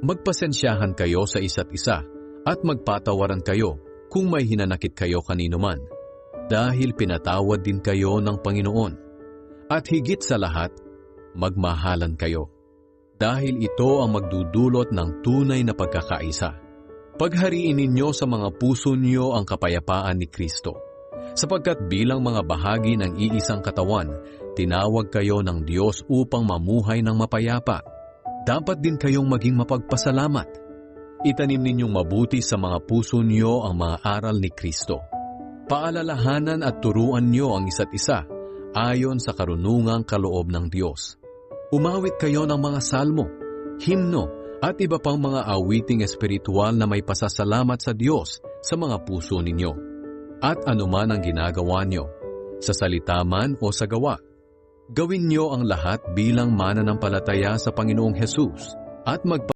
Magpasensyahan kayo sa isa't isa at magpatawaran kayo kung may hinanakit kayo kanino man, dahil pinatawad din kayo ng Panginoon. At higit sa lahat, magmahalan kayo, dahil ito ang magdudulot ng tunay na pagkakaisa. Paghariin ninyo sa mga puso niyo ang kapayapaan ni Kristo, sapagkat bilang mga bahagi ng iisang katawan, tinawag kayo ng Diyos upang mamuhay ng mapayapa. Dapat din kayong maging mapagpasalamat. Itanim ninyong mabuti sa mga puso niyo ang mga aral ni Kristo. Paalalahanan at turuan niyo ang isa't isa ayon sa karunungang kaloob ng Diyos. Umawit kayo ng mga salmo, himno, at iba pang mga awiting espiritual na may pasasalamat sa Diyos sa mga puso ninyo. At anuman ang ginagawa niyo, sa salita man o sa gawa, gawin niyo ang lahat bilang mananampalataya sa Panginoong Hesus at